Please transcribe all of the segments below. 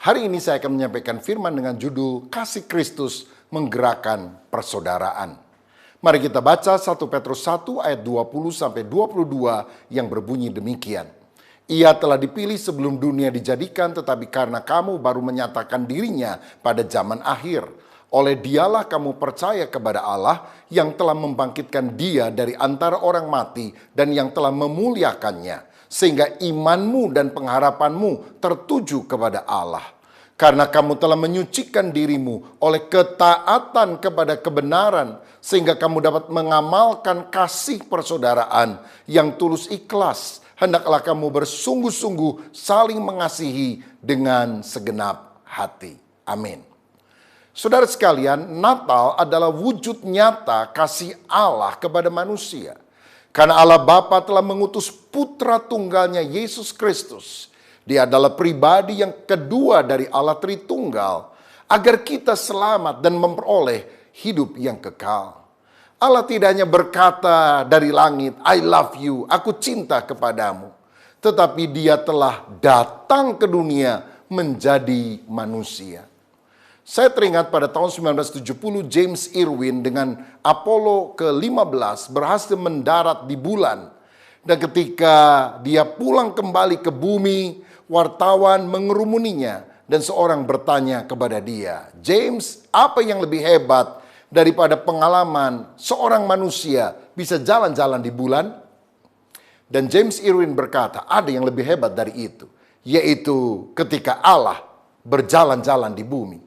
Hari ini saya akan menyampaikan firman dengan judul Kasih Kristus Menggerakkan Persaudaraan. Mari kita baca 1 Petrus 1 ayat 20-22 yang berbunyi demikian. Ia telah dipilih sebelum dunia dijadikan, tetapi karena kamu baru menyatakan dirinya pada zaman akhir. Oleh dialah kamu percaya kepada Allah yang telah membangkitkan dia dari antara orang mati dan yang telah memuliakannya. Sehingga imanmu dan pengharapanmu tertuju kepada Allah. Karena kamu telah menyucikan dirimu oleh ketaatan kepada kebenaran, sehingga kamu dapat mengamalkan kasih persaudaraan yang tulus ikhlas. Hendaklah kamu bersungguh-sungguh saling mengasihi dengan segenap hati. Amin. Saudara sekalian, Natal adalah wujud nyata kasih Allah kepada manusia. Karena Allah Bapa telah mengutus putra tunggalnya Yesus Kristus. Dia adalah pribadi yang kedua dari Allah Tritunggal. Agar kita selamat dan memperoleh hidup yang kekal. Allah tidak hanya berkata dari langit, I love you, aku cinta kepadamu. Tetapi dia telah datang ke dunia menjadi manusia. Saya teringat pada tahun 1970 James Irwin dengan Apollo ke-15 berhasil mendarat di bulan. Dan ketika dia pulang kembali ke bumi, wartawan mengerumuninya dan seorang bertanya kepada dia, James, apa yang lebih hebat daripada pengalaman seorang manusia bisa jalan-jalan di bulan? Dan James Irwin berkata, ada yang lebih hebat dari itu, yaitu ketika Allah berjalan-jalan di bumi.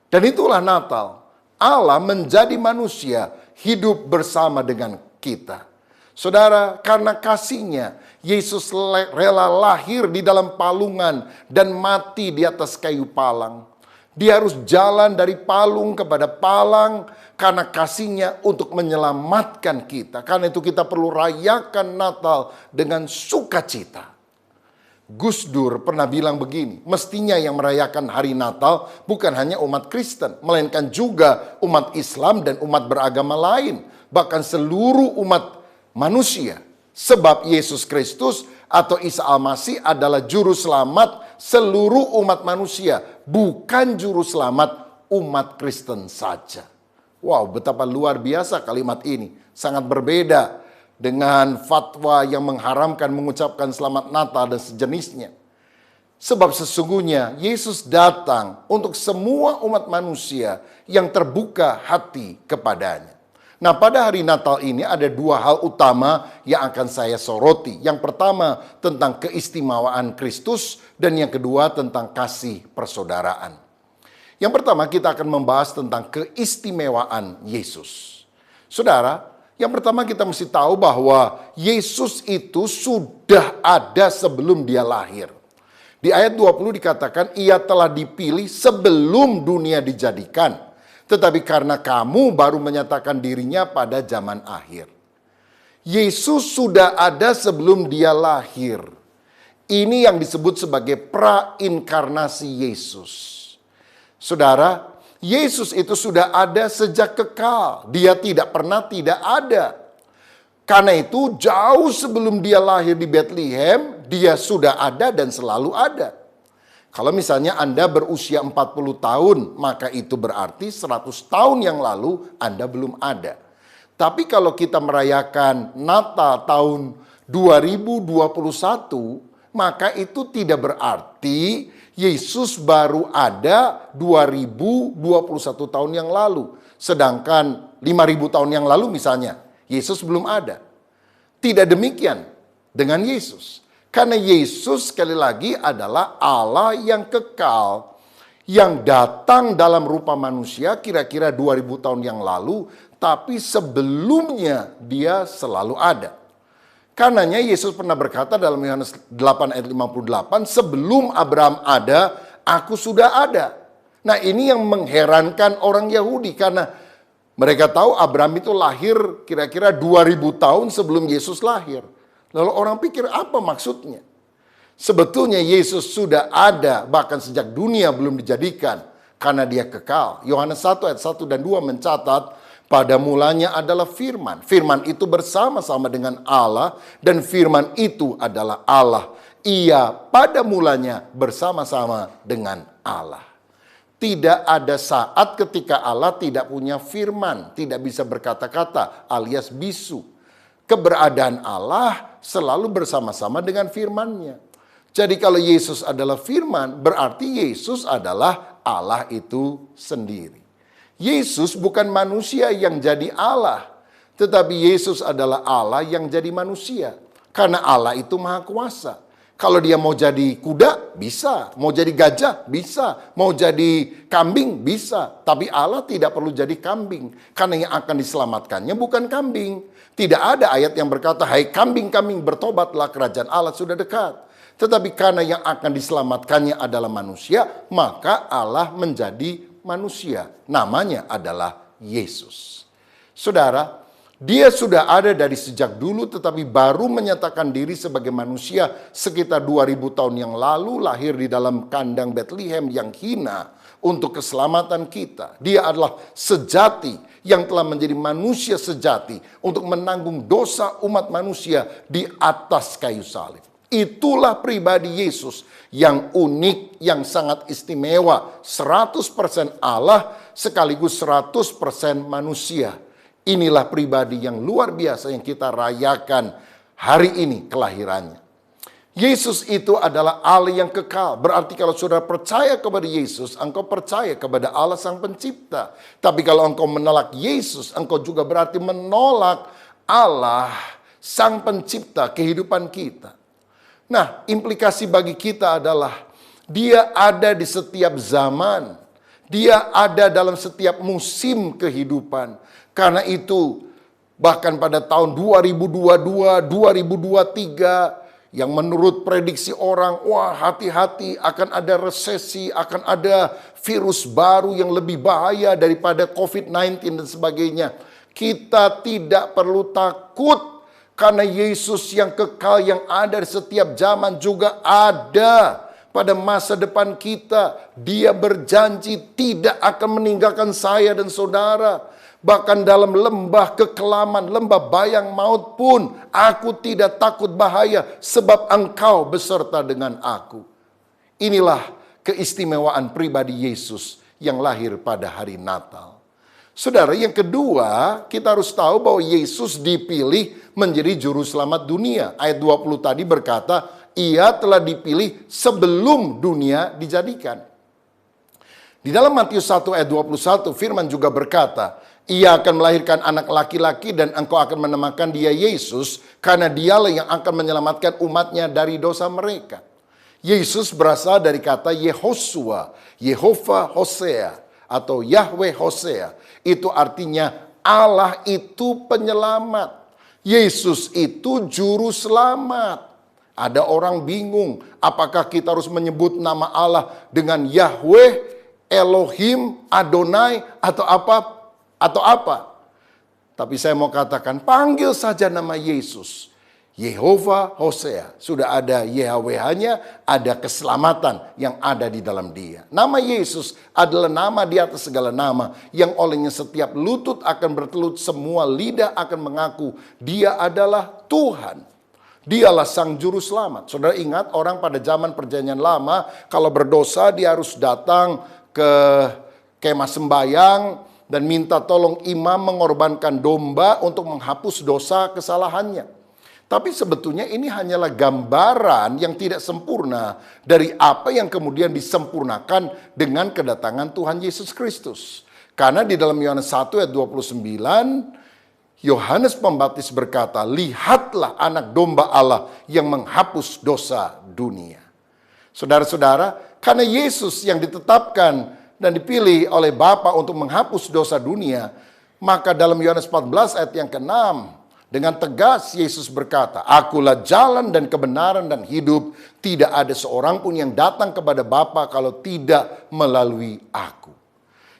Dan itulah Natal. Allah menjadi manusia, hidup bersama dengan kita. Saudara, karena kasihnya, Yesus rela lahir di dalam palungan dan mati di atas kayu palang. Dia harus jalan dari palung kepada palang karena kasihnya untuk menyelamatkan kita. Karena itu kita perlu rayakan Natal dengan sukacita. Gus Dur pernah bilang begini, mestinya yang merayakan hari Natal bukan hanya umat Kristen, melainkan juga umat Islam dan umat beragama lain, bahkan seluruh umat manusia. Sebab Yesus Kristus atau Isa Al-Masih adalah juru selamat seluruh umat manusia, bukan juru selamat umat Kristen saja. Wow, betapa luar biasa kalimat ini, sangat berbeda dengan fatwa yang mengharamkan mengucapkan selamat Natal dan sejenisnya. Sebab sesungguhnya Yesus datang untuk semua umat manusia yang terbuka hati kepadanya. Nah, pada hari Natal ini ada dua hal utama yang akan saya soroti. Yang pertama tentang keistimewaan Kristus dan yang kedua tentang kasih persaudaraan. Yang pertama kita akan membahas tentang keistimewaan Yesus. Saudara, yang pertama kita mesti tahu bahwa Yesus itu sudah ada sebelum dia lahir. Di ayat 20 dikatakan ia telah dipilih sebelum dunia dijadikan. Tetapi karena kamu baru menyatakan dirinya pada zaman akhir. Yesus sudah ada sebelum dia lahir. Ini yang disebut sebagai prainkarnasi Yesus. Saudara, Yesus itu sudah ada sejak kekal. Dia tidak pernah tidak ada. Karena itu jauh sebelum dia lahir di Bethlehem, dia sudah ada dan selalu ada. Kalau misalnya Anda berusia 40 tahun, maka itu berarti 100 tahun yang lalu Anda belum ada. Tapi kalau kita merayakan Natal tahun 2021, maka itu tidak berarti Yesus baru ada 2021 tahun yang lalu. Sedangkan 5.000 tahun yang lalu misalnya, Yesus belum ada. Tidak demikian dengan Yesus. Karena Yesus sekali lagi adalah Allah yang kekal, yang datang dalam rupa manusia kira-kira 2000 tahun yang lalu, tapi sebelumnya dia selalu ada. Karenanya Yesus pernah berkata dalam Yohanes 8 ayat 58, sebelum Abraham ada, aku sudah ada. Nah, ini yang mengherankan orang Yahudi karena mereka tahu Abraham itu lahir kira-kira 2000 tahun sebelum Yesus lahir. Lalu orang pikir apa maksudnya? Sebetulnya Yesus sudah ada bahkan sejak dunia belum dijadikan karena dia kekal. Yohanes 1 ayat 1 dan 2 mencatat pada mulanya adalah firman. Firman itu bersama-sama dengan Allah dan firman itu adalah Allah. Ia pada mulanya bersama-sama dengan Allah. Tidak ada saat ketika Allah tidak punya firman, tidak bisa berkata-kata alias bisu. Keberadaan Allah selalu bersama-sama dengan firman-Nya. Jadi kalau Yesus adalah firman, berarti Yesus adalah Allah itu sendiri. Yesus bukan manusia yang jadi Allah, tetapi Yesus adalah Allah yang jadi manusia. Karena Allah itu maha kuasa. Kalau dia mau jadi kuda, bisa. Mau jadi gajah, bisa. Mau jadi kambing, bisa. Tapi Allah tidak perlu jadi kambing. Karena yang akan diselamatkannya bukan kambing. Tidak ada ayat yang berkata, hai kambing-kambing bertobatlah, kerajaan Allah sudah dekat. Tetapi karena yang akan diselamatkannya adalah manusia, maka Allah menjadi manusia. Namanya adalah Yesus. Saudara, dia sudah ada dari sejak dulu, tetapi baru menyatakan diri sebagai manusia sekitar 2000 tahun yang lalu, lahir di dalam kandang Bethlehem yang hina untuk keselamatan kita. Dia adalah sejati yang telah menjadi manusia sejati untuk menanggung dosa umat manusia di atas kayu salib. Itulah pribadi Yesus yang unik, yang sangat istimewa, 100% Allah sekaligus 100% manusia. Inilah pribadi yang luar biasa yang kita rayakan hari ini kelahirannya. Yesus itu adalah Allah yang kekal. Berarti kalau saudara percaya kepada Yesus, engkau percaya kepada Allah Sang Pencipta. Tapi kalau engkau menolak Yesus, engkau juga berarti menolak Allah Sang Pencipta kehidupan kita. Nah, implikasi bagi kita adalah Dia ada di setiap zaman. Dia ada dalam setiap musim kehidupan. Karena itu, bahkan pada tahun 2022, 2023, yang menurut prediksi orang, wah hati-hati akan ada resesi, akan ada virus baru yang lebih bahaya daripada COVID-19 dan sebagainya. Kita tidak perlu takut, karena Yesus yang kekal yang ada di setiap zaman juga ada pada masa depan kita. Dia berjanji tidak akan meninggalkan saya dan saudara. Bahkan dalam lembah kekelaman, lembah bayang maut pun, aku tidak takut bahaya sebab engkau beserta dengan aku. Inilah keistimewaan pribadi Yesus yang lahir pada hari Natal. Saudara, yang kedua, kita harus tahu bahwa Yesus dipilih menjadi juru selamat dunia. Ayat 20 tadi berkata, ia telah dipilih sebelum dunia dijadikan. Di dalam Matius 1 ayat 21, firman juga berkata, ia akan melahirkan anak laki-laki dan engkau akan menamakan dia Yesus, karena dialah yang akan menyelamatkan umatnya dari dosa mereka. Yesus berasal dari kata Yehosua, Yehova Hosea, atau Yahweh Hosea. Itu artinya Allah itu penyelamat. Yesus itu juru selamat. Ada orang bingung, apakah kita harus menyebut nama Allah dengan Yahweh, Elohim, Adonai, atau apa? Tapi saya mau katakan, panggil saja nama Yesus. Yehova Hosea. Sudah ada YHWH-nya, ada keselamatan yang ada di dalam dia. Nama Yesus adalah nama di atas segala nama, yang olehnya setiap lutut akan bertelut, semua lidah akan mengaku dia adalah Tuhan. Dialah sang juru selamat. Saudara ingat orang pada zaman perjanjian lama, kalau berdosa dia harus datang ke kemah sembayang dan minta tolong imam mengorbankan domba untuk menghapus dosa kesalahannya. Tapi sebetulnya ini hanyalah gambaran yang tidak sempurna dari apa yang kemudian disempurnakan dengan kedatangan Tuhan Yesus Kristus. Karena di dalam Yohanes 1 ayat 29, Yohanes Pembaptis berkata, lihatlah anak domba Allah yang menghapus dosa dunia. Saudara-saudara, karena Yesus yang ditetapkan dan dipilih oleh Bapa untuk menghapus dosa dunia, maka dalam Yohanes 14 ayat yang ke-6, dengan tegas Yesus berkata, akulah jalan dan kebenaran dan hidup. Tidak ada seorang pun yang datang kepada Bapa kalau tidak melalui aku.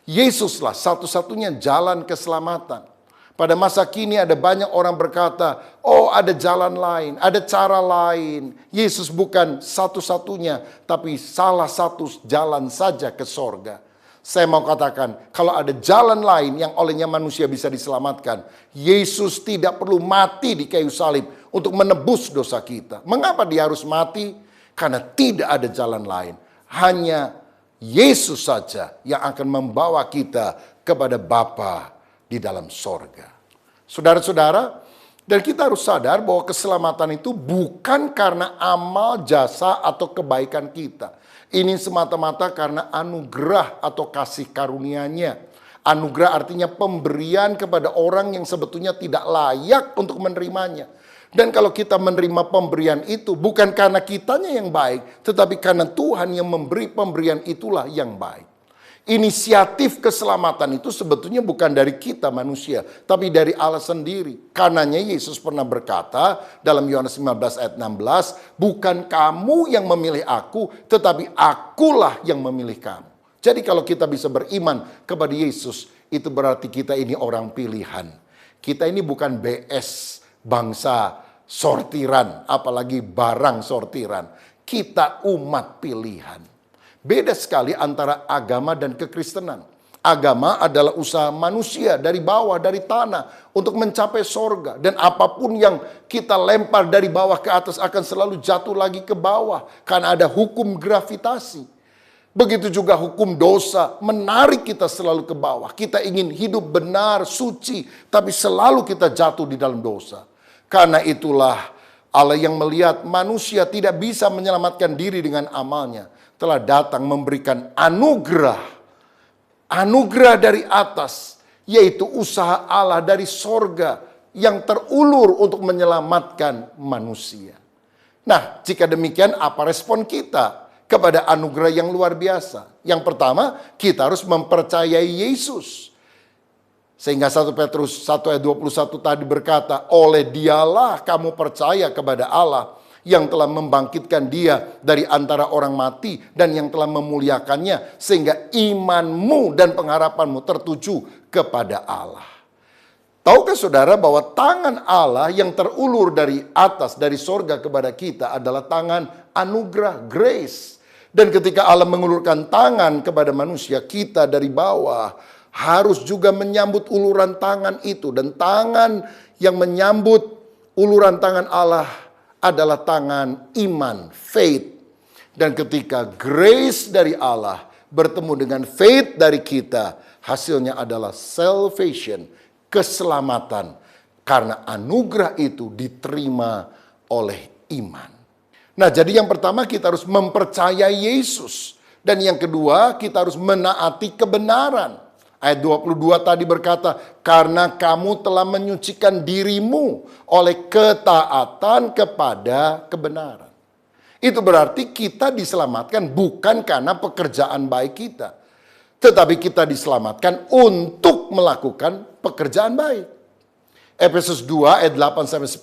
Yesuslah satu-satunya jalan keselamatan. Pada masa kini ada banyak orang berkata, oh ada jalan lain, ada cara lain. Yesus bukan satu-satunya, tapi salah satu jalan saja ke sorga. Saya mau katakan, kalau ada jalan lain yang olehnya manusia bisa diselamatkan, Yesus tidak perlu mati di kayu salib untuk menebus dosa kita. Mengapa dia harus mati? Karena tidak ada jalan lain. Hanya Yesus saja yang akan membawa kita kepada Bapa di dalam sorga. Saudara-saudara, dan kita harus sadar bahwa keselamatan itu bukan karena amal, jasa, atau kebaikan kita. Ini semata-mata karena anugerah atau kasih karunia-Nya. Anugerah artinya pemberian kepada orang yang sebetulnya tidak layak untuk menerimanya. Dan kalau kita menerima pemberian itu bukan karena kitanya yang baik, tetapi karena Tuhan yang memberi pemberian itulah yang baik. Inisiatif keselamatan itu sebetulnya bukan dari kita manusia, tapi dari Allah sendiri. Karenanya Yesus pernah berkata dalam Yohanes 15 ayat 16, bukan kamu yang memilih aku, tetapi akulah yang memilih kamu. Jadi kalau kita bisa beriman kepada Yesus, itu berarti kita ini orang pilihan. Kita ini bukan BS, bangsa sortiran, apalagi barang sortiran. Kita umat pilihan. Beda sekali antara agama dan kekristenan. Agama adalah usaha manusia dari bawah, dari tanah untuk mencapai sorga. Dan apapun yang kita lempar dari bawah ke atas akan selalu jatuh lagi ke bawah. Karena ada hukum gravitasi. Begitu juga hukum dosa menarik kita selalu ke bawah. Kita ingin hidup benar, suci, tapi selalu kita jatuh di dalam dosa. Karena itulah Allah yang melihat manusia tidak bisa menyelamatkan diri dengan amalnya, telah datang memberikan anugerah. Anugerah dari atas, yaitu usaha Allah dari sorga yang terulur untuk menyelamatkan manusia. Nah, jika demikian apa respon kita kepada anugerah yang luar biasa? Yang pertama, kita harus mempercayai Yesus. Sehingga 1 Petrus 1 ayat 21 tadi berkata, oleh dialah kamu percaya kepada Allah yang telah membangkitkan dia dari antara orang mati dan yang telah memuliakannya sehingga imanmu dan pengharapanmu tertuju kepada Allah. Tahukah saudara bahwa tangan Allah yang terulur dari atas, dari sorga kepada kita adalah tangan anugerah, grace. Dan ketika Allah mengulurkan tangan kepada manusia, kita dari bawah harus juga menyambut uluran tangan itu. Dan tangan yang menyambut uluran tangan Allah adalah tangan iman, faith. Dan ketika grace dari Allah bertemu dengan faith dari kita, hasilnya adalah salvation, keselamatan. Karena anugerah itu diterima oleh iman. Nah, jadi yang pertama kita harus mempercayai Yesus. Dan yang kedua kita harus menaati kebenaran. Ayat 22 tadi berkata, karena kamu telah menyucikan dirimu oleh ketaatan kepada kebenaran. Itu berarti kita diselamatkan bukan karena pekerjaan baik kita. Tetapi kita diselamatkan untuk melakukan pekerjaan baik. Efesus 2 ayat 8-10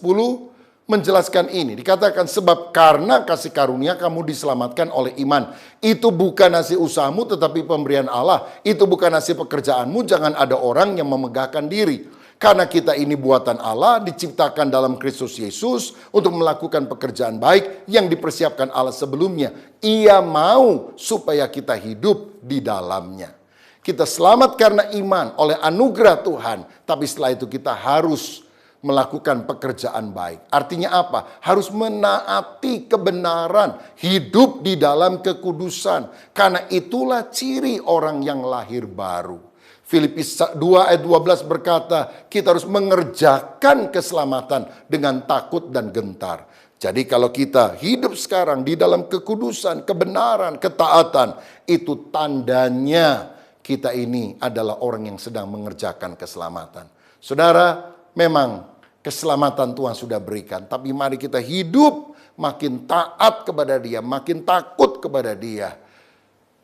menjelaskan ini. Dikatakan sebab karena kasih karunia kamu diselamatkan oleh iman. Itu bukan hasil usahamu tetapi pemberian Allah. Itu bukan hasil pekerjaanmu. Jangan ada orang yang memegahkan diri. Karena kita ini buatan Allah diciptakan dalam Kristus Yesus untuk melakukan pekerjaan baik yang dipersiapkan Allah sebelumnya. Ia mau supaya kita hidup di dalamnya. Kita selamat karena iman oleh anugerah Tuhan. Tapi setelah itu kita harus melakukan pekerjaan baik. Artinya apa? Harus menaati kebenaran, hidup di dalam kekudusan. Karena itulah ciri orang yang lahir baru. Filipi 2 ayat 12 berkata, kita harus mengerjakan keselamatan dengan takut dan gentar. Jadi kalau kita hidup sekarang di dalam kekudusan, kebenaran, ketaatan, itu tandanya kita ini adalah orang yang sedang mengerjakan keselamatan. Saudara, memang keselamatan Tuhan sudah berikan. Tapi mari kita hidup makin taat kepada Dia, makin takut kepada Dia.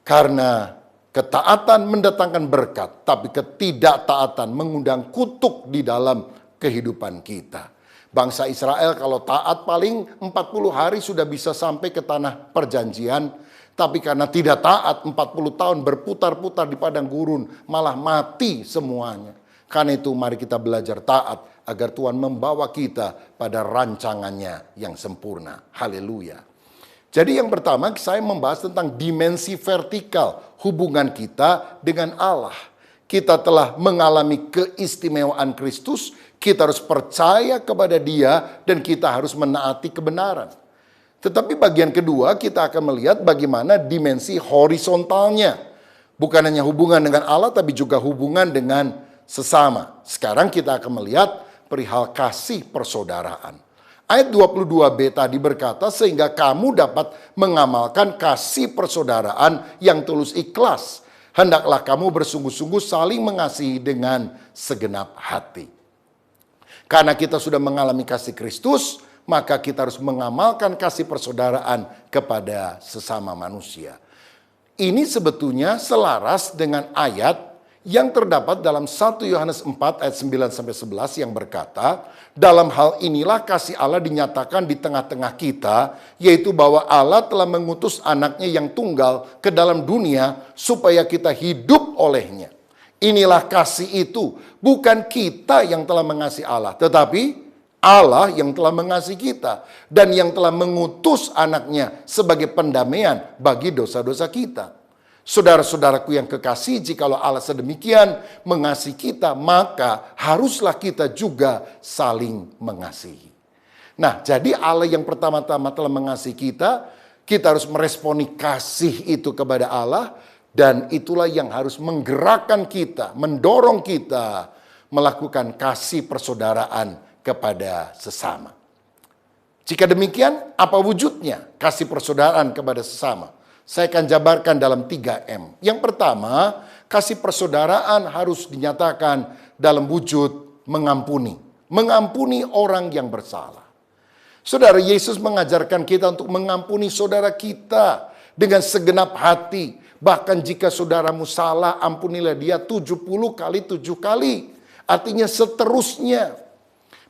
Karena ketaatan mendatangkan berkat, tapi ketidaktaatan mengundang kutuk di dalam kehidupan kita. Bangsa Israel kalau taat paling 40 hari sudah bisa sampai ke tanah perjanjian. Tapi karena tidak taat 40 tahun berputar-putar di padang gurun, malah mati semuanya. Karena itu mari kita belajar taat agar Tuhan membawa kita pada rancangannya yang sempurna. Haleluya. Jadi yang pertama saya membahas tentang dimensi vertikal hubungan kita dengan Allah. Kita telah mengalami keistimewaan Kristus, kita harus percaya kepada Dia dan kita harus menaati kebenaran. Tetapi bagian kedua kita akan melihat bagaimana dimensi horizontalnya. Bukan hanya hubungan dengan Allah tapi juga hubungan dengan sesama. Sekarang kita akan melihat perihal kasih persaudaraan. Ayat 22b tadi berkata, sehingga kamu dapat mengamalkan kasih persaudaraan yang tulus ikhlas. Hendaklah kamu bersungguh-sungguh saling mengasihi dengan segenap hati. Karena kita sudah mengalami kasih Kristus, maka kita harus mengamalkan kasih persaudaraan kepada sesama manusia. Ini sebetulnya selaras dengan ayat yang terdapat dalam 1 Yohanes 4 ayat 9-11 yang berkata, dalam hal inilah kasih Allah dinyatakan di tengah-tengah kita, yaitu bahwa Allah telah mengutus anaknya yang tunggal ke dalam dunia supaya kita hidup olehnya. Inilah kasih itu, bukan kita yang telah mengasihi Allah, tetapi Allah yang telah mengasihi kita dan yang telah mengutus anaknya sebagai pendamaian bagi dosa-dosa kita. Saudara-saudaraku yang kekasih, jikalau Allah sedemikian mengasihi kita, maka haruslah kita juga saling mengasihi. Nah, jadi Allah yang pertama-tama telah mengasihi kita harus meresponi kasih itu kepada Allah, dan itulah yang harus menggerakkan kita, mendorong kita melakukan kasih persaudaraan kepada sesama. Jika demikian, apa wujudnya kasih persaudaraan kepada sesama? Saya akan jabarkan dalam 3M. Yang pertama, kasih persaudaraan harus dinyatakan dalam wujud mengampuni. Mengampuni orang yang bersalah. Saudara, Yesus mengajarkan kita untuk mengampuni saudara kita dengan segenap hati. Bahkan jika saudaramu salah, ampunilah dia 70 kali 7 kali. Artinya seterusnya.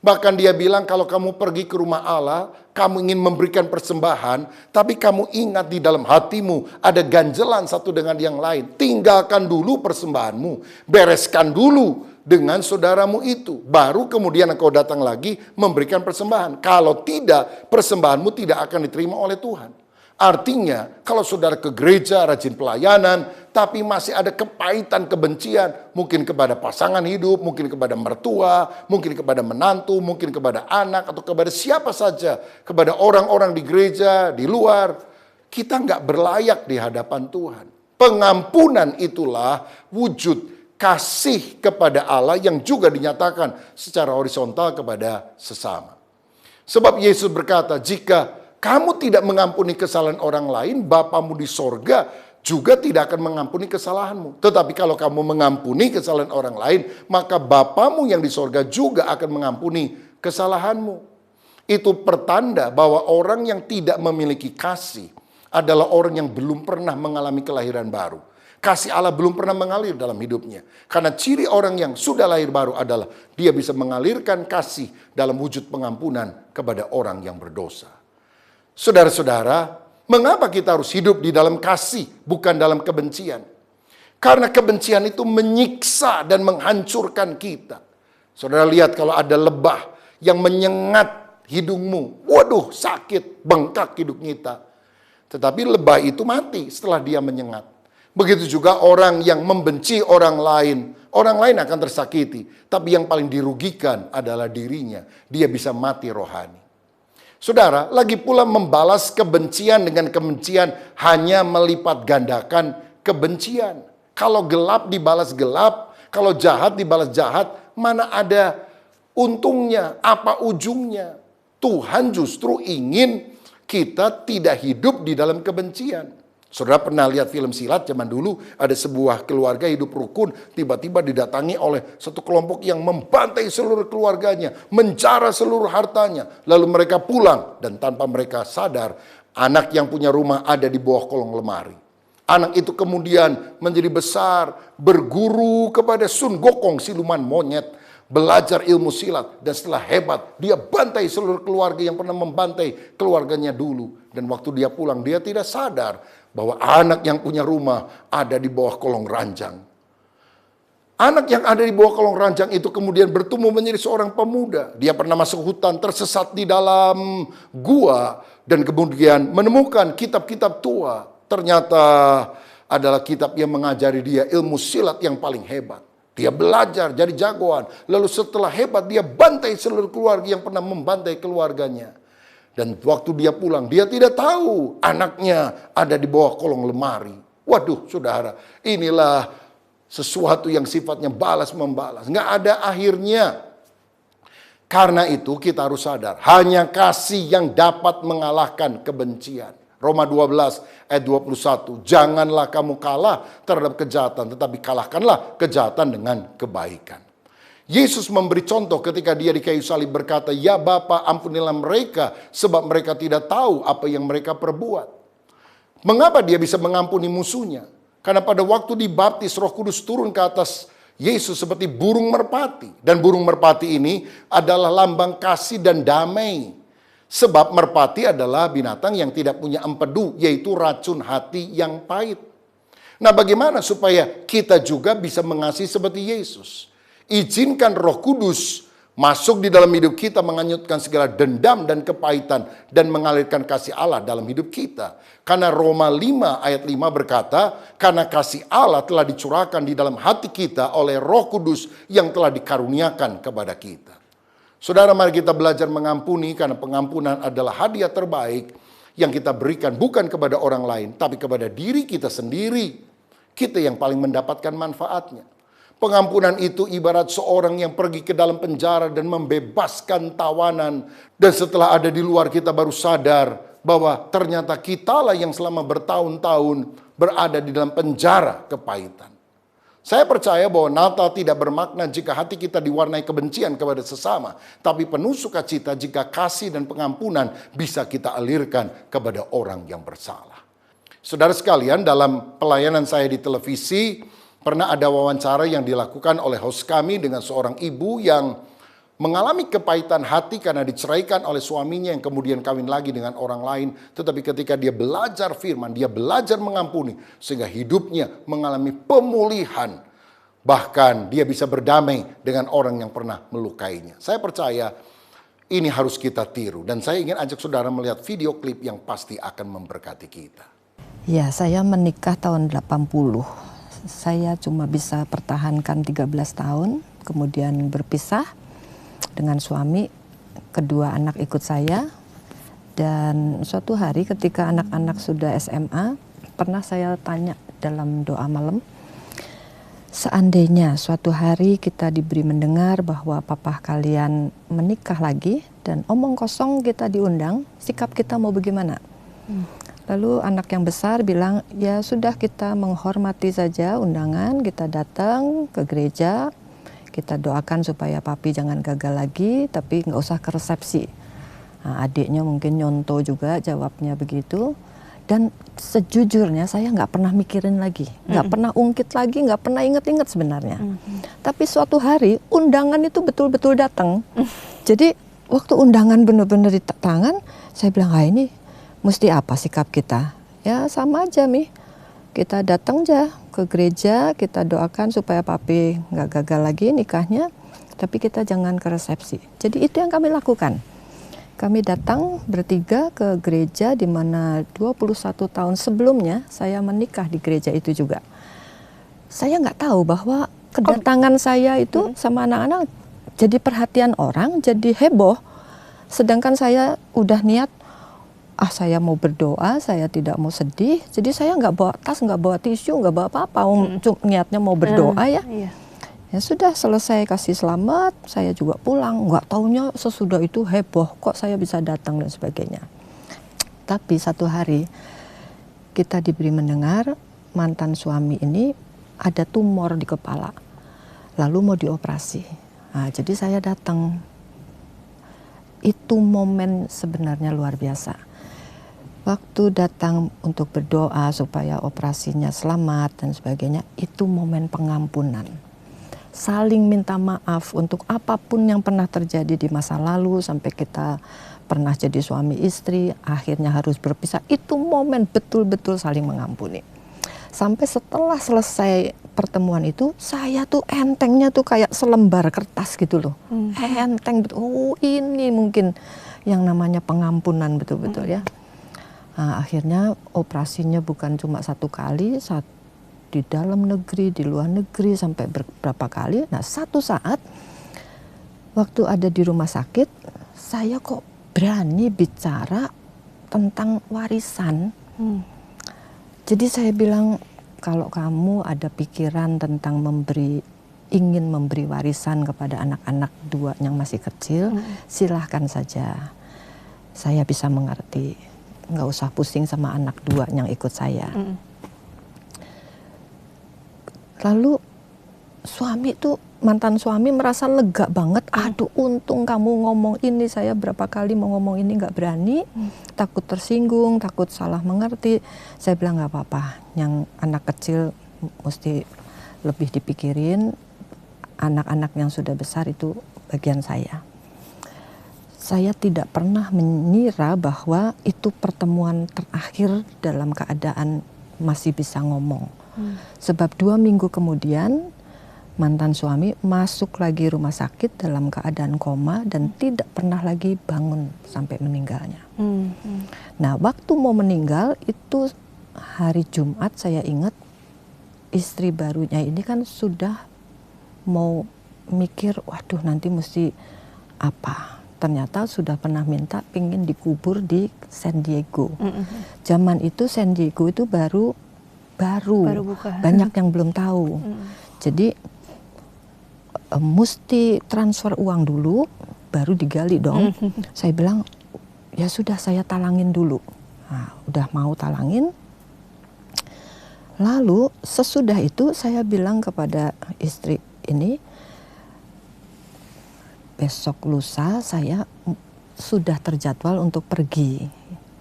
Bahkan dia bilang kalau kamu pergi ke rumah Allah, kamu ingin memberikan persembahan, tapi kamu ingat di dalam hatimu ada ganjelan satu dengan yang lain. Tinggalkan dulu persembahanmu, bereskan dulu dengan saudaramu itu. Baru kemudian engkau datang lagi memberikan persembahan. Kalau tidak, persembahanmu tidak akan diterima oleh Tuhan. Artinya, kalau saudara ke gereja, rajin pelayanan, tapi masih ada kepahitan, kebencian, mungkin kepada pasangan hidup, mungkin kepada mertua, mungkin kepada menantu, mungkin kepada anak, atau kepada siapa saja, kepada orang-orang di gereja, di luar, kita nggak berlayak di hadapan Tuhan. Pengampunan itulah wujud kasih kepada Allah yang juga dinyatakan secara horizontal kepada sesama. Sebab Yesus berkata, jika kamu tidak mengampuni kesalahan orang lain, Bapamu di sorga juga tidak akan mengampuni kesalahanmu. Tetapi kalau kamu mengampuni kesalahan orang lain, maka Bapamu yang di sorga juga akan mengampuni kesalahanmu. Itu pertanda bahwa orang yang tidak memiliki kasih adalah orang yang belum pernah mengalami kelahiran baru. Kasih Allah belum pernah mengalir dalam hidupnya. Karena ciri orang yang sudah lahir baru adalah dia bisa mengalirkan kasih dalam wujud pengampunan kepada orang yang berdosa. Saudara-saudara, mengapa kita harus hidup di dalam kasih, bukan dalam kebencian? Karena kebencian itu menyiksa dan menghancurkan kita. Saudara lihat kalau ada lebah yang menyengat hidungmu. Waduh, sakit, bengkak hidung kita. Tetapi lebah itu mati setelah dia menyengat. Begitu juga orang yang membenci orang lain akan tersakiti. Tapi yang paling dirugikan adalah dirinya. Dia bisa mati rohani. Saudara, lagi pula membalas kebencian dengan kebencian hanya melipat gandakan kebencian. Kalau gelap dibalas gelap, kalau jahat dibalas jahat, mana ada untungnya, apa ujungnya? Tuhan justru ingin kita tidak hidup di dalam kebencian. Saudara pernah lihat film silat zaman dulu, ada sebuah keluarga hidup rukun, tiba-tiba didatangi oleh satu kelompok yang membantai seluruh keluarganya, menjara seluruh hartanya, lalu mereka pulang dan tanpa mereka sadar, anak yang punya rumah ada di bawah kolong lemari. Anak itu kemudian menjadi besar, berguru kepada Sun Gokong, siluman monyet, belajar ilmu silat, dan setelah hebat, dia bantai seluruh keluarga yang pernah membantai keluarganya dulu. Dan waktu dia pulang, dia tidak sadar bahwa anak yang punya rumah ada di bawah kolong ranjang. Anak yang ada di bawah kolong ranjang itu kemudian bertumbuh menjadi seorang pemuda. Dia pernah masuk hutan, tersesat di dalam gua, dan kemudian menemukan kitab-kitab tua. Ternyata adalah kitab yang mengajari dia ilmu silat yang paling hebat. Dia belajar jadi jagoan. Lalu setelah hebat dia bantai seluruh keluarga yang pernah membantai keluarganya. Dan waktu dia pulang, dia tidak tahu anaknya ada di bawah kolong lemari. Waduh, saudara, inilah sesuatu yang sifatnya balas-membalas. Nggak ada akhirnya. Karena itu kita harus sadar, hanya kasih yang dapat mengalahkan kebencian. Roma 12 ayat 21, janganlah kamu kalah terhadap kejahatan, tetapi kalahkanlah kejahatan dengan kebaikan. Yesus memberi contoh ketika dia di kayu salib berkata, ya Bapa, ampunilah mereka sebab mereka tidak tahu apa yang mereka perbuat. Mengapa dia bisa mengampuni musuhnya? Karena pada waktu dibaptis, Roh Kudus turun ke atas Yesus seperti burung merpati. Dan burung merpati ini adalah lambang kasih dan damai. Sebab merpati adalah binatang yang tidak punya empedu, yaitu racun hati yang pahit. Nah, bagaimana supaya kita juga bisa mengasihi seperti Yesus? Izinkan Roh Kudus masuk di dalam hidup kita, menghanyutkan segala dendam dan kepahitan, dan mengalirkan kasih Allah dalam hidup kita. Karena Roma 5 ayat 5 berkata, karena kasih Allah telah dicurahkan di dalam hati kita oleh Roh Kudus yang telah dikaruniakan kepada kita. Saudara, mari kita belajar mengampuni, karena pengampunan adalah hadiah terbaik yang kita berikan bukan kepada orang lain, tapi kepada diri kita sendiri. Kita yang paling mendapatkan manfaatnya. Pengampunan itu ibarat seorang yang pergi ke dalam penjara dan membebaskan tawanan. Dan setelah ada di luar, kita baru sadar bahwa ternyata kitalah yang selama bertahun-tahun berada di dalam penjara kepahitan. Saya percaya bahwa Natal tidak bermakna jika hati kita diwarnai kebencian kepada sesama, tapi penuh sukacita jika kasih dan pengampunan bisa kita alirkan kepada orang yang bersalah. Saudara sekalian, dalam pelayanan saya di televisi, pernah ada wawancara yang dilakukan oleh host kami dengan seorang ibu yang mengalami kepahitan hati karena diceraikan oleh suaminya yang kemudian kawin lagi dengan orang lain. Tetapi ketika dia belajar firman, dia belajar mengampuni, sehingga hidupnya mengalami pemulihan. Bahkan dia bisa berdamai dengan orang yang pernah melukainya. Saya percaya ini harus kita tiru. Dan saya ingin ajak saudara melihat video klip yang pasti akan memberkati kita. Ya, saya menikah tahun 80. Saya cuma bisa pertahankan 13 tahun, kemudian berpisah dengan suami, kedua anak ikut saya. Dan suatu hari ketika anak-anak sudah SMA, pernah saya tanya dalam doa malam, seandainya suatu hari kita diberi mendengar bahwa papa kalian menikah lagi dan omong kosong kita diundang, sikap kita mau bagaimana? Lalu anak yang besar bilang, ya sudah kita menghormati saja undangan, kita datang ke gereja, kita doakan supaya papi jangan gagal lagi, tapi nggak usah ke resepsi. Nah, adiknya mungkin nyontoh juga jawabnya begitu. Dan sejujurnya saya nggak pernah mikirin lagi, nggak pernah ungkit lagi, nggak pernah inget-inget sebenarnya. Tapi suatu hari undangan itu betul-betul datang. Jadi waktu undangan benar-benar di tangan, saya bilang, ini mesti apa sikap kita? Ya sama aja Mi, kita datang aja ke gereja, kita doakan supaya papi nggak gagal lagi nikahnya, tapi kita jangan ke resepsi. Jadi itu yang kami lakukan. Kami datang bertiga ke gereja di mana 21 tahun sebelumnya saya menikah di gereja itu juga. Saya nggak tahu bahwa kedatangan saya itu sama anak-anak jadi perhatian orang, jadi heboh. Sedangkan saya udah niat, saya mau berdoa, saya tidak mau sedih. Jadi saya nggak bawa tas, nggak bawa tisu, nggak bawa apa-apa. Niatnya mau berdoa ya. Ya sudah, selesai kasih selamat, saya juga pulang. Nggak taunya sesudah itu heboh, kok saya bisa datang dan sebagainya. Tapi satu hari kita diberi mendengar mantan suami ini ada tumor di kepala, lalu mau dioperasi. Nah, jadi saya datang. Itu momen sebenarnya luar biasa. Waktu datang untuk berdoa supaya operasinya selamat dan sebagainya, itu momen pengampunan. Saling minta maaf untuk apapun yang pernah terjadi di masa lalu, sampai kita pernah jadi suami istri, akhirnya harus berpisah. Itu momen betul-betul saling mengampuni. Sampai setelah selesai pertemuan itu, saya tuh entengnya tuh kayak selembar kertas gitu loh. Enteng betul. Oh, ini mungkin yang namanya pengampunan betul-betul ya. Nah, akhirnya operasinya bukan cuma satu kali, di dalam negeri, di luar negeri, sampai beberapa kali. Nah, satu saat waktu ada di rumah sakit, saya kok berani bicara tentang warisan. Jadi saya bilang, kalau kamu ada pikiran tentang ingin memberi warisan kepada anak-anak dua yang masih kecil, silahkan saja. Saya bisa mengerti. Nggak usah pusing sama anak dua yang ikut saya. Lalu mantan suami merasa lega banget. Aduh, untung kamu ngomong ini. Saya berapa kali mau ngomong ini nggak berani, takut tersinggung, takut salah mengerti. Saya bilang nggak apa-apa, yang anak kecil mesti lebih dipikirin. Anak-anak yang sudah besar itu bagian saya. Saya tidak pernah mengira bahwa itu pertemuan terakhir dalam keadaan masih bisa ngomong. Sebab 2 minggu kemudian mantan suami masuk lagi rumah sakit dalam keadaan koma dan tidak pernah lagi bangun sampai meninggalnya. Nah, waktu mau meninggal itu hari Jumat, saya ingat istri barunya ini kan sudah mau mikir, waduh nanti mesti apa. Ternyata sudah pernah minta pingin dikubur di San Diego. Zaman itu San Diego itu baru buka. Banyak yang belum tahu. Jadi mesti transfer uang dulu, baru digali dong. Saya bilang, ya sudah saya talangin dulu. Nah, udah mau talangin. Lalu sesudah itu saya bilang kepada istri ini, besok lusa saya sudah terjadwal untuk pergi.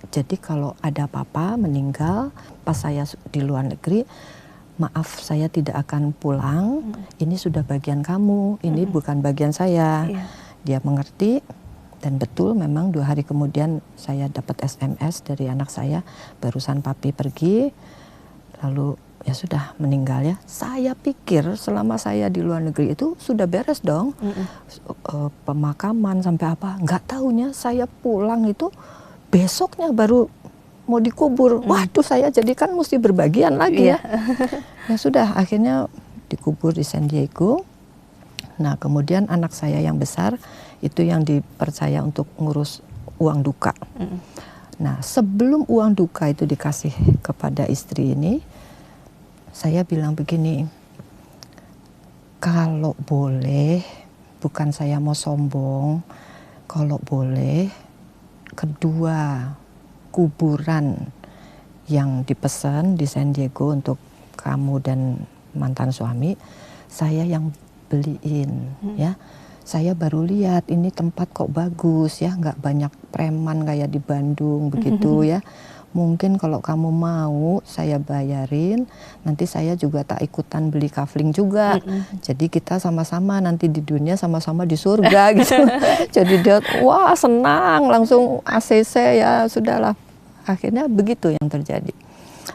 Jadi kalau ada apa-apa meninggal pas saya di luar negeri, maaf saya tidak akan pulang. Ini sudah bagian kamu, ini bukan bagian saya. Dia mengerti dan betul memang 2 hari kemudian saya dapat SMS dari anak saya, barusan papi pergi. Lalu ya sudah meninggal ya. Saya pikir selama saya di luar negeri itu sudah beres dong. Pemakaman sampai apa. Nggak taunya saya pulang itu besoknya baru mau dikubur. Waduh, saya jadi kan mesti berbagian lagi ya. Ya sudah, akhirnya dikubur di San Diego. Nah, kemudian anak saya yang besar itu yang dipercaya untuk ngurus uang duka. Nah, sebelum uang duka itu dikasih kepada istri ini, saya bilang begini, kalau boleh, bukan saya mau sombong, kalau boleh, kedua kuburan yang dipesan di San Diego untuk kamu dan mantan suami, saya yang beliin, ya. Saya baru lihat ini tempat kok bagus ya, nggak banyak preman kayak di Bandung begitu ya. Mungkin kalau kamu mau saya bayarin, nanti saya juga tak ikutan beli kafling juga. Jadi kita sama-sama nanti di dunia sama-sama di surga gitu. Jadi dia wah senang, langsung ACC ya sudahlah. Akhirnya begitu yang terjadi.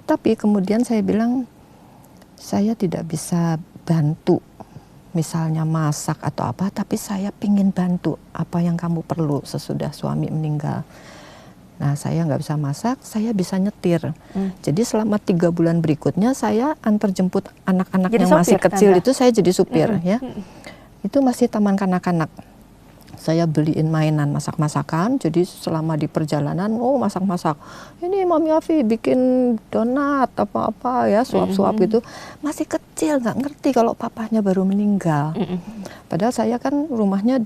Tapi kemudian saya bilang, saya tidak bisa bantu misalnya masak atau apa, tapi saya pingin bantu apa yang kamu perlu sesudah suami meninggal. Nah, saya nggak bisa masak, saya bisa nyetir. Jadi selama 3 bulan berikutnya saya antar jemput anak-anak yang masih kecil itu saya jadi supir ya. Itu masih taman kanak-kanak. Saya beliin mainan masak-masakan, jadi selama di perjalanan, masak-masak. Ini Mami Afi bikin donat apa-apa ya, suap-suap gitu. Masih kecil, nggak ngerti kalau papahnya baru meninggal. Padahal saya kan rumahnya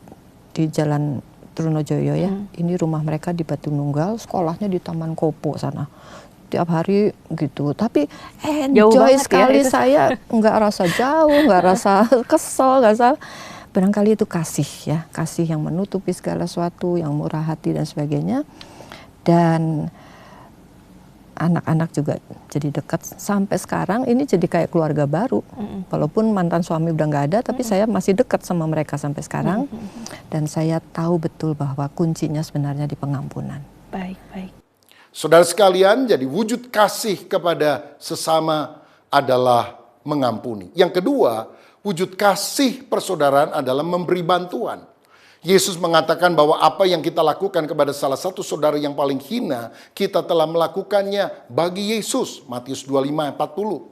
di Jalan Trunojoyo ya. Ini rumah mereka di Batu Nunggal, sekolahnya di Taman Kopo sana. Tiap hari gitu. Tapi enjoy sekali ya, saya nggak rasa jauh, nggak rasa kesel, nggak rasa. Barangkali itu kasih ya, kasih yang menutupi segala sesuatu, yang murah hati dan sebagainya. Dan anak-anak juga jadi dekat sampai sekarang. Ini jadi kayak keluarga baru. Walaupun mantan suami udah nggak ada, tapi saya masih dekat sama mereka sampai sekarang. Dan saya tahu betul bahwa kuncinya sebenarnya di pengampunan. Baik. Saudara sekalian, jadi wujud kasih kepada sesama adalah mengampuni. Yang kedua, wujud kasih persaudaraan adalah memberi bantuan. Yesus mengatakan bahwa apa yang kita lakukan kepada salah satu saudara yang paling hina, kita telah melakukannya bagi Yesus. Matius 25:40.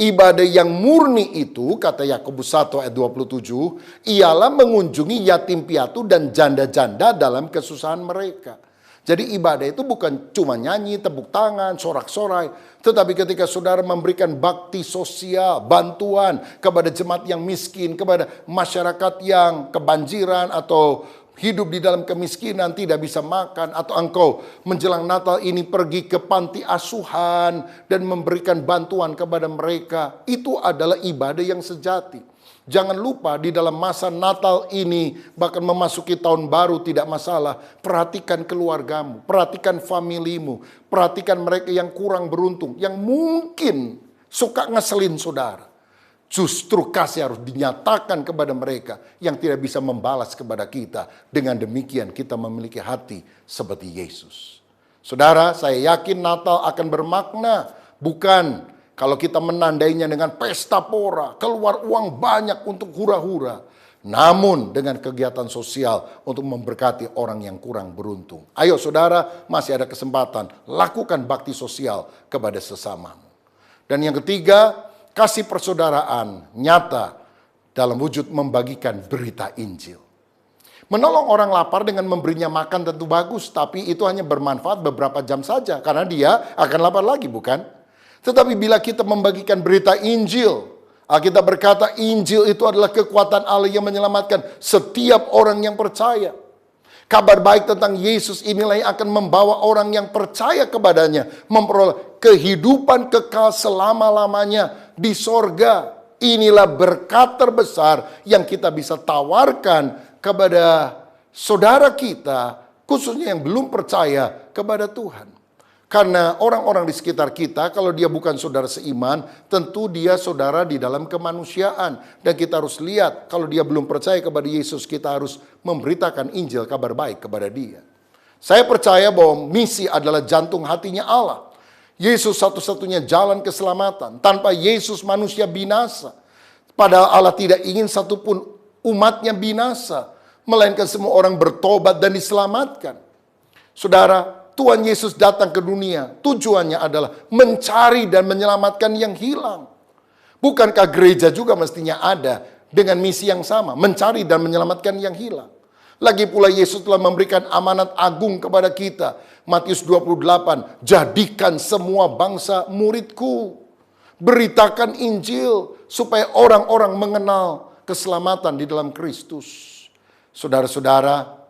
Ibadah yang murni itu, kata Yakobus 1 ayat 27, ialah mengunjungi yatim piatu dan janda-janda dalam kesusahan mereka. Jadi ibadah itu bukan cuma nyanyi, tepuk tangan, sorak-sorai. Tetapi ketika saudara memberikan bakti sosial, bantuan kepada jemaat yang miskin, kepada masyarakat yang kebanjiran atau hidup di dalam kemiskinan, tidak bisa makan. Atau engkau menjelang Natal ini pergi ke panti asuhan dan memberikan bantuan kepada mereka. Itu adalah ibadah yang sejati. Jangan lupa di dalam masa Natal ini, bahkan memasuki tahun baru tidak masalah. Perhatikan keluargamu, perhatikan familimu, perhatikan mereka yang kurang beruntung, yang mungkin suka ngeselin saudara. Justru kasih harus dinyatakan kepada mereka yang tidak bisa membalas kepada kita. Dengan demikian kita memiliki hati seperti Yesus. Saudara, saya yakin Natal akan bermakna, bukan kalau kita menandainya dengan pesta pora, keluar uang banyak untuk hura-hura. Namun dengan kegiatan sosial untuk memberkati orang yang kurang beruntung. Ayo saudara, masih ada kesempatan. Lakukan bakti sosial kepada sesamamu. Dan yang ketiga, kasih persaudaraan nyata dalam wujud membagikan berita Injil. Menolong orang lapar dengan memberinya makan tentu bagus, tapi itu hanya bermanfaat beberapa jam saja. Karena dia akan lapar lagi, bukan? Tetapi bila kita membagikan berita Injil, Alkitab berkata Injil itu adalah kekuatan Allah yang menyelamatkan setiap orang yang percaya. Kabar baik tentang Yesus inilah yang akan membawa orang yang percaya kepadanya memperoleh kehidupan kekal selama-lamanya di sorga. Inilah berkat terbesar yang kita bisa tawarkan kepada saudara kita, khususnya yang belum percaya kepada Tuhan. Karena orang-orang di sekitar kita, kalau dia bukan saudara seiman, tentu dia saudara di dalam kemanusiaan. Dan kita harus lihat, kalau dia belum percaya kepada Yesus, kita harus memberitakan Injil, kabar baik kepada dia. Saya percaya bahwa misi adalah jantung hatinya Allah. Yesus satu-satunya jalan keselamatan. Tanpa Yesus manusia binasa. Padahal Allah tidak ingin satupun umatnya binasa. Melainkan semua orang bertobat dan diselamatkan. Saudara, Tuhan Yesus datang ke dunia, tujuannya adalah mencari dan menyelamatkan yang hilang. Bukankah gereja juga mestinya ada dengan misi yang sama, mencari dan menyelamatkan yang hilang? Lagi pula Yesus telah memberikan amanat agung kepada kita. Matius 28, jadikan semua bangsa muridku. Beritakan Injil supaya orang-orang mengenal keselamatan di dalam Kristus. Saudara-saudara,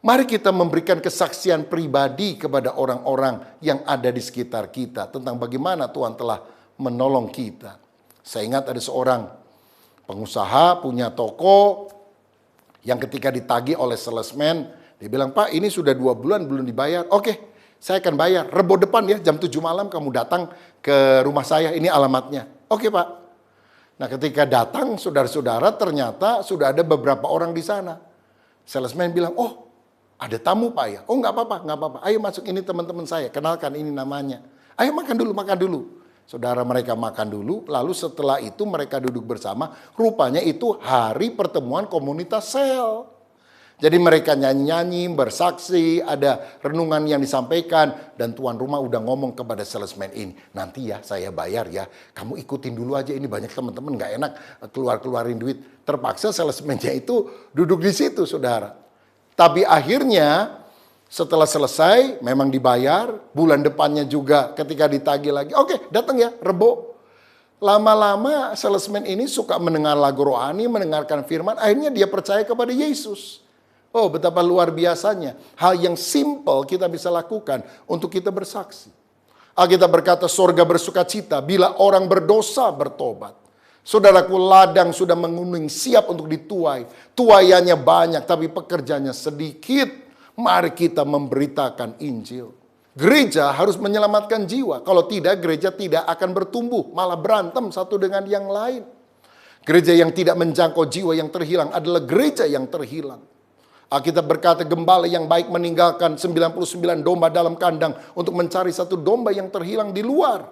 mari kita memberikan kesaksian pribadi kepada orang-orang yang ada di sekitar kita tentang bagaimana Tuhan telah menolong kita. Saya ingat ada seorang pengusaha punya toko yang ketika ditagih oleh salesman, dia bilang, "Pak, ini sudah 2 bulan belum dibayar." "Oke, saya akan bayar. Rebo depan ya, jam 7 malam kamu datang ke rumah saya, ini alamatnya." "Oke, Pak." Nah, ketika datang, saudara-saudara, ternyata sudah ada beberapa orang di sana. Salesman bilang, "Oh, ada tamu Pak ya?" "Oh, nggak apa-apa, nggak apa-apa. Ayo masuk, ini teman-teman saya, kenalkan ini namanya." "Ayo makan dulu, makan dulu." Saudara, mereka makan dulu, lalu setelah itu mereka duduk bersama. Rupanya itu hari pertemuan komunitas sel. Jadi mereka nyanyi-nyanyi, bersaksi, ada renungan yang disampaikan. Dan tuan rumah udah ngomong kepada salesman ini, "Nanti ya saya bayar ya, kamu ikutin dulu aja, ini banyak teman-teman gak enak keluarin duit." Terpaksa salesman-nya itu duduk di situ saudara. Tapi akhirnya setelah selesai memang dibayar, bulan depannya juga ketika ditagih lagi, "Oke, datang ya, Rebo." Lama-lama salesman ini suka mendengar lagu rohani, mendengarkan firman, akhirnya dia percaya kepada Yesus. Oh, betapa luar biasanya hal yang simple kita bisa lakukan untuk kita bersaksi. Alkitab berkata sorga bersuka cita bila orang berdosa bertobat. Saudaraku, ladang sudah menguning siap untuk dituai. Tuaiannya banyak tapi pekerjanya sedikit. Mari kita memberitakan Injil. Gereja harus menyelamatkan jiwa. Kalau tidak, gereja tidak akan bertumbuh, malah berantem satu dengan yang lain. Gereja yang tidak menjangkau jiwa yang terhilang adalah gereja yang terhilang. Alkitab berkata gembala yang baik meninggalkan 99 domba dalam kandang untuk mencari satu domba yang terhilang di luar.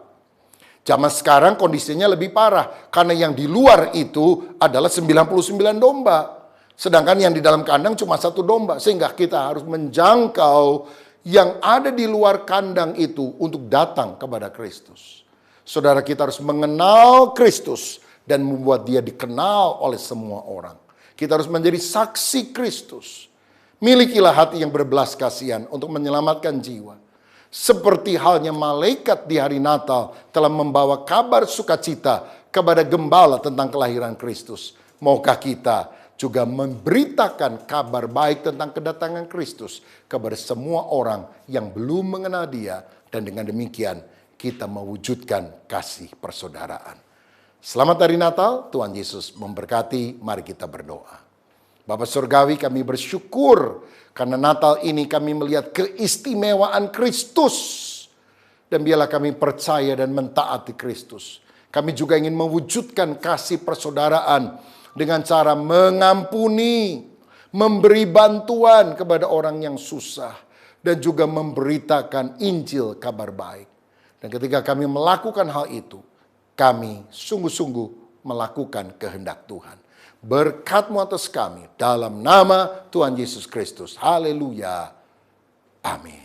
Zaman sekarang kondisinya lebih parah karena yang di luar itu adalah 99 domba. Sedangkan yang di dalam kandang cuma 1 domba. Sehingga kita harus menjangkau yang ada di luar kandang itu untuk datang kepada Kristus. Saudara, kita harus mengenal Kristus dan membuat dia dikenal oleh semua orang. Kita harus menjadi saksi Kristus. Milikilah hati yang berbelas kasihan untuk menyelamatkan jiwa. Seperti halnya malaikat di hari Natal telah membawa kabar sukacita kepada gembala tentang kelahiran Kristus. Maukah kita juga memberitakan kabar baik tentang kedatangan Kristus kepada semua orang yang belum mengenal dia, dan dengan demikian kita mewujudkan kasih persaudaraan. Selamat hari Natal, Tuhan Yesus memberkati. Mari kita berdoa. Bapa Surgawi, kami bersyukur karena Natal ini kami melihat keistimewaan Kristus, dan biarlah kami percaya dan mentaati Kristus. Kami juga ingin mewujudkan kasih persaudaraan dengan cara mengampuni, memberi bantuan kepada orang yang susah, dan juga memberitakan Injil kabar baik. Dan ketika kami melakukan hal itu, kami sungguh-sungguh melakukan kehendak Tuhan. Berkat-Mu atas kami dalam nama Tuhan Yesus Kristus. Haleluya. Amin.